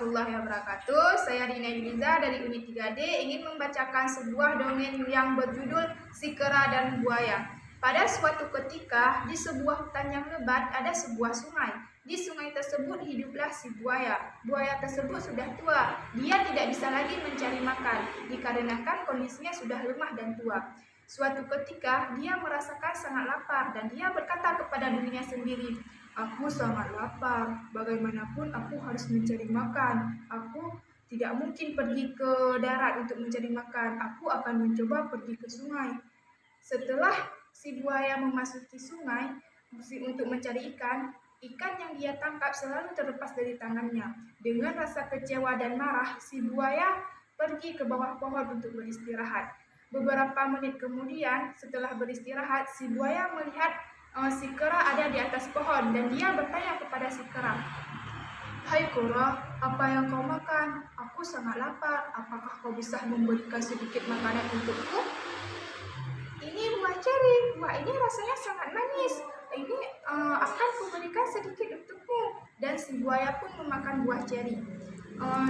warahmatullahi wabarakatuh. Saya Rina Yuliza dari Unit 3D ingin membacakan sebuah dongeng yang berjudul Si Kera dan Buaya. Pada suatu ketika, di sebuah hutan yang lebat ada sebuah sungai. Di sungai tersebut hiduplah si buaya. Buaya tersebut sudah tua. Dia tidak bisa lagi mencari makan, dikarenakan kondisinya sudah lemah dan tua. Suatu ketika, dia merasakan sangat lapar dan dia berkata kepada dirinya sendiri, "Aku sangat lapar. Bagaimanapun aku harus mencari makan. Aku tidak mungkin pergi ke darat untuk mencari makan. Aku akan mencoba pergi ke sungai." Setelah si buaya memasuki sungai untuk mencari ikan, ikan yang dia tangkap selalu terlepas dari tangannya. Dengan rasa kecewa dan marah, si buaya pergi ke bawah pohon untuk beristirahat. Beberapa menit kemudian, setelah beristirahat, si buaya melihat si kera ada di atas pohon dan dia bertanya kepada si kera, "Hai kera, apa yang kau makan? Aku sangat lapar. Apakah kau bisa memberikan sedikit makanan untukku?" "Ini buah ceri. Buah ini rasanya sangat manis. Ini akan kuberikan sedikit untukmu." Dan si buaya pun memakan buah ceri.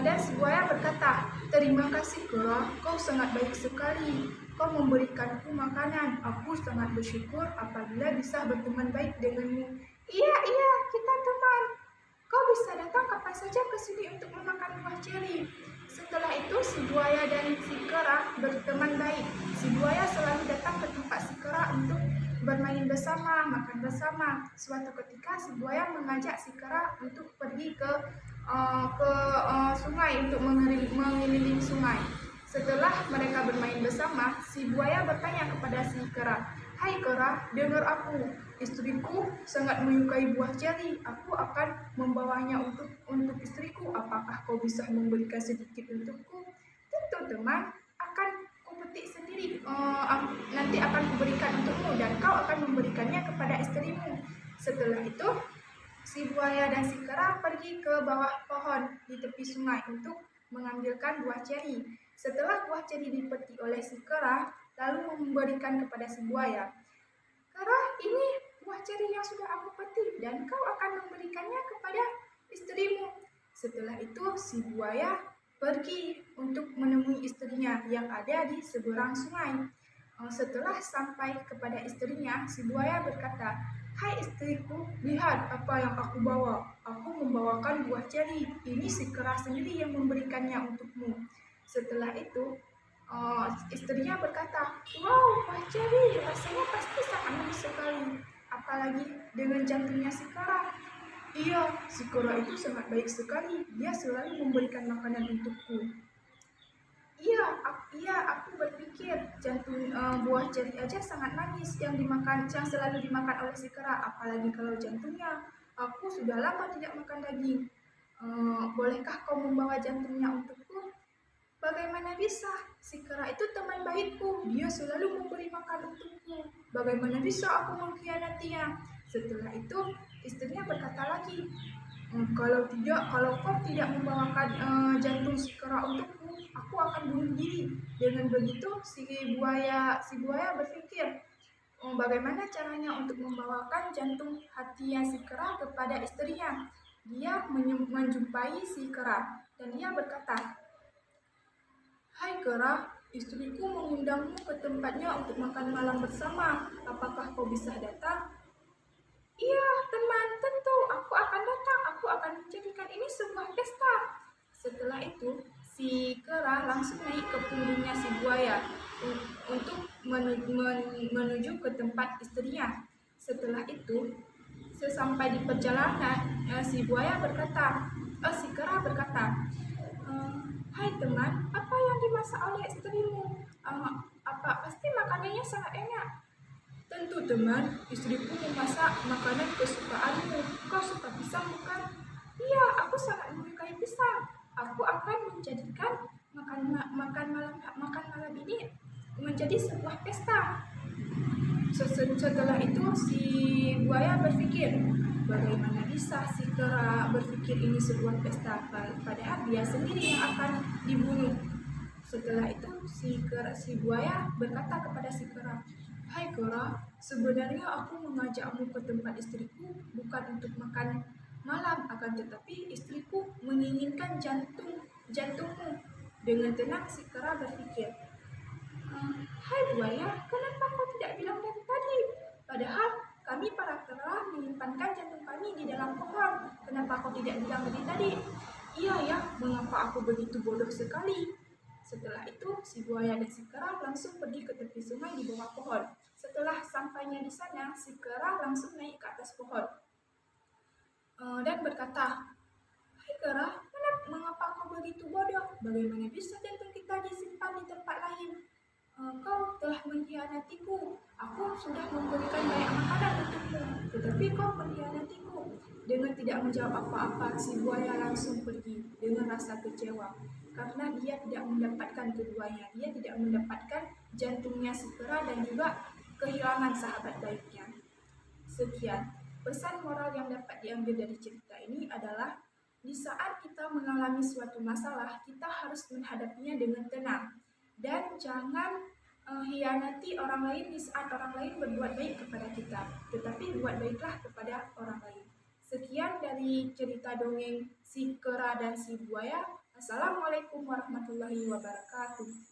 Dan si buaya berkata, "Terima kasih kera, kau sangat baik sekali. Kau memberikanku makanan. Aku sangat bersyukur apabila bisa berteman baik denganmu." "Iya, iya, kita teman. Kau bisa datang kapan saja ke sini untuk memakan buah ceri." Setelah itu si buaya dan si kera berteman baik. Si buaya selalu datang ke tempat si kera untuk bermain bersama, makan bersama. Suatu ketika si buaya mengajak si kera untuk pergi ke sungai untuk mengelilingi sungai. Setelah mereka bermain bersama, si buaya bertanya kepada si kera, "Hai kera, dengar aku. Istriku sangat menyukai buah ceri. Aku akan membawanya untuk istriku. Apakah kau bisa memberikan sedikit untukku?" "Tentu teman, akan kupetik sendiri. Nanti akan kuberikan untukmu dan kau akan memberikannya kepada istrimu." Setelah itu, si buaya dan si kera pergi ke bawah pohon di tepi sungai untuk mengambilkan buah ceri. Setelah buah ceri dipetik oleh si kera, lalu memberikan kepada si buaya, "Kera, ini buah ceri yang sudah aku petik dan kau akan memberikannya kepada istrimu." Setelah itu si buaya pergi untuk menemui istrinya yang ada di seberang sungai. Setelah sampai kepada istrinya, si buaya berkata, "Hai istriku, lihat apa yang aku bawa. Aku membawakan buah ceri. Ini si kera sendiri yang memberikannya untukmu." Setelah itu, istrinya berkata, "Wow, buah ceri, rasanya pasti sangat manis sekali. Apalagi dengan jantungnya si kera." "Iya, si kera itu sangat baik sekali. Dia selalu memberikan makanan untukku." Iya, aku berpikir jantung buah ceri aja sangat manis yang selalu dimakan oleh si kera. Apalagi kalau jantungnya. Aku sudah lama tidak makan daging. Bolehkah kau membawa jantungnya untukku?" "Bagaimana bisa? Si kera itu teman baikku. Dia selalu memberi makan untukku. Bagaimana bisa aku mengkhianatinya?" Setelah itu, istrinya berkata lagi, Kalau kau tidak membawakan jantung si kera untukku, aku akan bunuh diri." Dengan begitu, si buaya berpikir, bagaimana caranya untuk membawakan jantung hatinya si kera kepada istrinya. Dia menjumpai si kera dan dia berkata, "Hai kera, istriku mengundangmu ke tempatnya untuk makan malam bersama. Apakah kau bisa datang?" "Iya, teman, tentu. Aku akan datang. Aku akan menjadikan ini sebuah pesta." Setelah itu, si kera langsung naik ke punggungnya si buaya untuk menuju ke tempat istrinya. Setelah itu, sesampai di perjalanan, si kera berkata, "Hai teman, apa yang dimasak oleh istrimu? Pasti makanannya sangat enak." "Tentu teman, istriku memasak makanan kesukaanmu. Kau suka pisang bukan?" "Iya, aku sangat menyukai pisang. Aku akan menjadikan makan malam ini menjadi sebuah pesta." Setelah itu si buaya berpikir, bagaimana bisa si kera berpikir ini sebuah pesta, padahal dia sendiri yang akan dibunuh. Setelah itu si buaya berkata kepada si kera, "Hai kera, sebenarnya aku mengajakmu ke tempat istriku bukan untuk makan malam, akan tetapi istriku menginginkan jantungmu. Dengan tenang si kera berpikir, hai buaya, kenapa kau tidak bilang dari tadi? Padahal kami para kera menyimpankan jantung kami di dalam pohon. Kenapa kau tidak bilang dari tadi? Iya ya, mengapa aku begitu bodoh sekali? Setelah itu, si buaya dan si kera langsung pergi ke tepi sungai di bawah pohon. Setelah sampainya di sana, si kera langsung naik ke atas pohon dan berkata, hai kera, mengapa kau begitu bodoh? Bagaimana bisa jantung kita disimpan di tempat lain? Kau telah mengkhianatiku. Aku sudah memberikan banyak makanan untukmu, tetapi kau mengkhianatiku. Dengan tidak menjawab apa-apa, si buaya langsung pergi dengan rasa kecewa karena dia tidak mendapatkan keduanya. Dia tidak mendapatkan jantungnya si kera dan juga kehilangan sahabat baiknya. Sekian, pesan moral yang dapat diambil dari cerita ini adalah di saat kita mengalami suatu masalah, kita harus menghadapinya dengan tenang dan jangan hianati orang lain di saat orang lain berbuat baik kepada kita, tetapi buat baiklah kepada orang lain. Sekian dari cerita dongeng si kera dan si buaya. Assalamualaikum warahmatullahi wabarakatuh.